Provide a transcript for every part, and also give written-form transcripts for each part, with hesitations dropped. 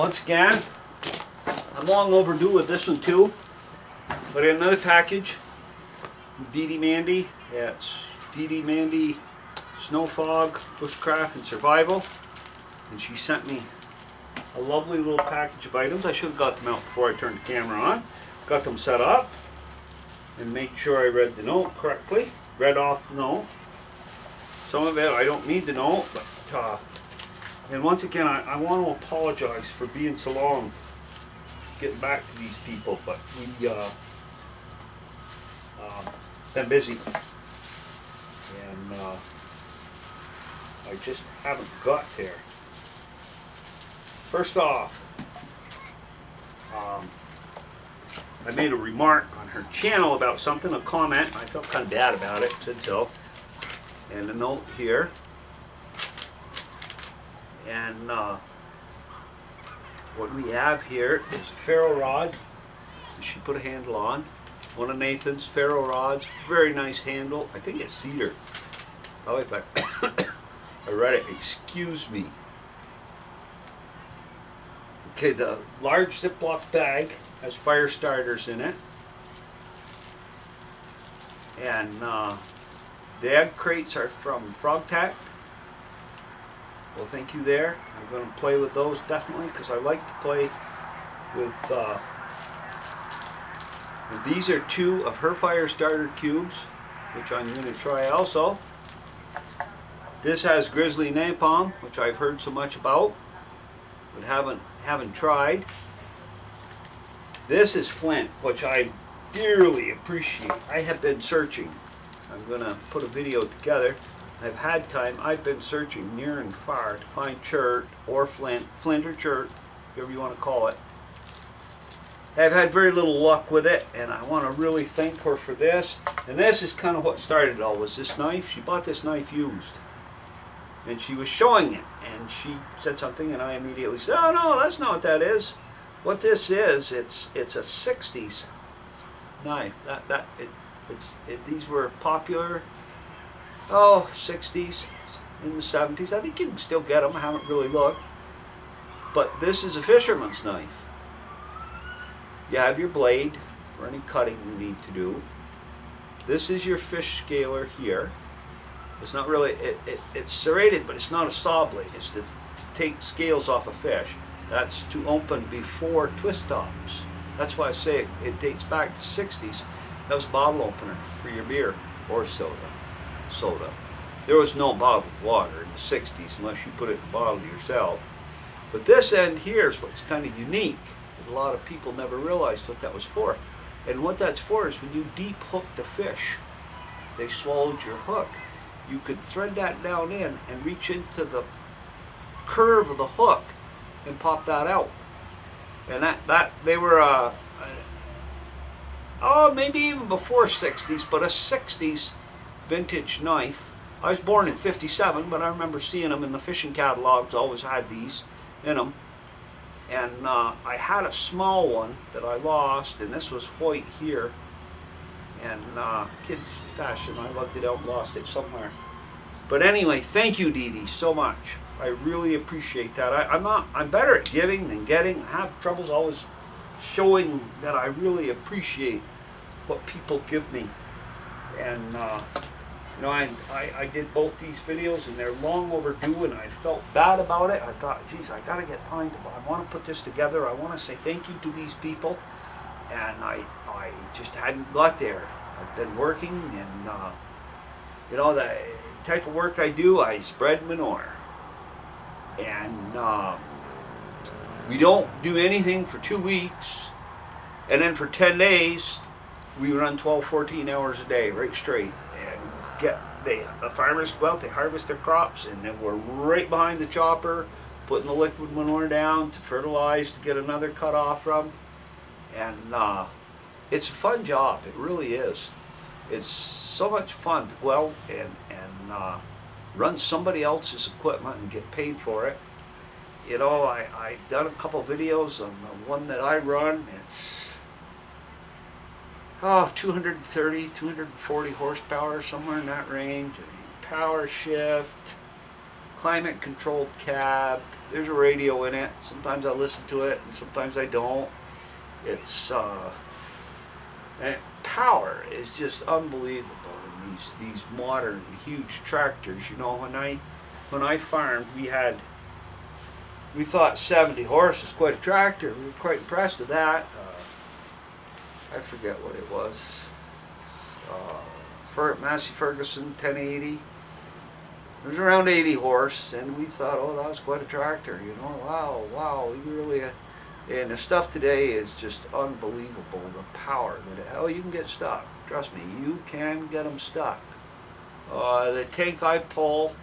Once again, I'm long overdue with this one too. But in another package, DeeDee Mandy. Yeah, it's DeeDee Mandy Snow Fog, Bushcraft and Survival. And she sent me a lovely little package of items. I should have got them out before I turned the camera on. Got them set up and made sure I read the note correctly. Read off the note. Some of it I don't need the note, but and once again I want to apologize for being so long getting back to these people, but we been busy and I just haven't got there. First off, I made a remark on her channel about something, a comment. I felt kind of bad about it, said so. And a note here. And what we have here is a ferro rod that she put a handle on. One of Nathan's ferro rods, very nice handle. I think it's cedar. Oh, if I read it, excuse me. Okay, the large Ziploc bag has fire starters in it. And the egg crates are from Frog Tack. Well, thank you there. I'm going to play with those definitely because I like to play with. And these are two of her fire starter cubes, which I'm going to try also. This has grizzly napalm, which I've heard so much about, but haven't tried. This is flint, which I dearly appreciate. I have been searching. I'm going to put a video together. I've had time. I've been searching near and far to find chert or flint or chert, whatever you want to call it. I've had very little luck with it, and I want to really thank her for this. And this is kind of what started it all, was this knife. She bought this knife used, and she was showing it, and she said something, and I immediately said, "Oh no, that's not what that is. What this is, it's a '60s knife. These were popular." Oh, 60s, in the 70s. I think you can still get them. I haven't really looked. But this is a fisherman's knife. You have your blade for any cutting you need to do. This is your fish scaler here. It's not really, it's serrated, but it's not a saw blade. It's to take scales off a fish. That's to open before twist tops. That's why I say it dates back to 60s. That was a bottle opener for your beer or soda. There was no bottled water in the 60s unless you put it in a bottle yourself. But this end here is what's kind of unique. A lot of people never realized what that was for. And what that's for is when you deep hooked a fish, they swallowed your hook. You could thread that down in and reach into the curve of the hook and pop that out. And that they were maybe even before 60s, but a 60s vintage knife. I was born in '57, but I remember seeing them in the fishing catalogs. Always had these in them. And I had a small one that I lost, and this was white here. And kids fashion, I lugged it out and lost it somewhere. But anyway, thank you, DeeDee, so much. I really appreciate that. I'm better at giving than getting. I have troubles always showing that I really appreciate what people give me. And you know, I did both these videos, and they're long overdue, and I felt bad about it. I thought, geez, I gotta get time to, I want to put this together. I want to say thank you to these people, and I just hadn't got there. I've been working, and you know, the type of work I do, I spread manure, and we don't do anything for 2 weeks, and then for 10 days we run 12, 14 hours a day right straight. The farmers go out, they harvest their crops, and then we're right behind the chopper putting the liquid manure down to fertilize to get another cut off from. And it's a fun job, it really is. It's so much fun to go out and run somebody else's equipment and get paid for it. You know, I've done a couple videos on the one that I run. It's 230, 240 horsepower, somewhere in that range. Power shift, climate controlled cab. There's a radio in it. Sometimes I listen to it and sometimes I don't. It's and power is just unbelievable in these modern huge tractors. You know, when I farmed, we thought 70 horse was quite a tractor. We were quite impressed with that. I forget what it was. Massey Ferguson 1080. It was around 80 horse, and we thought, oh, that was quite a tractor. You know, wow, we really. And the stuff today is just unbelievable. The power that you can get stuck. Trust me, you can get them stuck. The tank I pull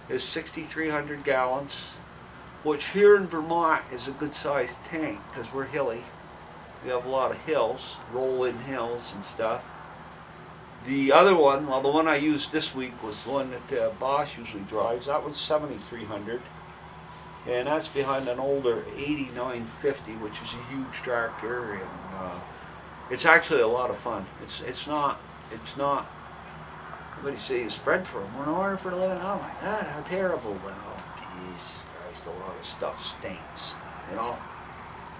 is 6,300 gallons, which here in Vermont is a good sized tank because we're hilly. We have a lot of hills, roll-in hills and stuff. The other one, well, the one I used this week was the one that Boss usually drives. That one's 7,300, and that's behind an older 8950, which is a huge tractor, and it's actually a lot of fun. It's not. Everybody say you spread for them. 1 hour for 11. Oh my God, how terrible! Well, Jesus Christ, a lot of stuff stinks, you know.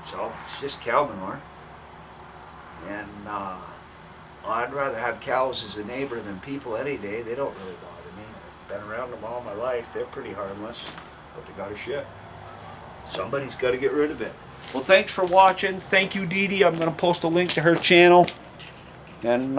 So it's just cow manure, and I'd rather have cows as a neighbor than people any day. They don't really bother me. I've been around them all my life. They're pretty harmless, but they got a shit. Somebody's got to get rid of it. Well, thanks for watching. Thank you, DeeDee. I'm going to post a link to her channel, and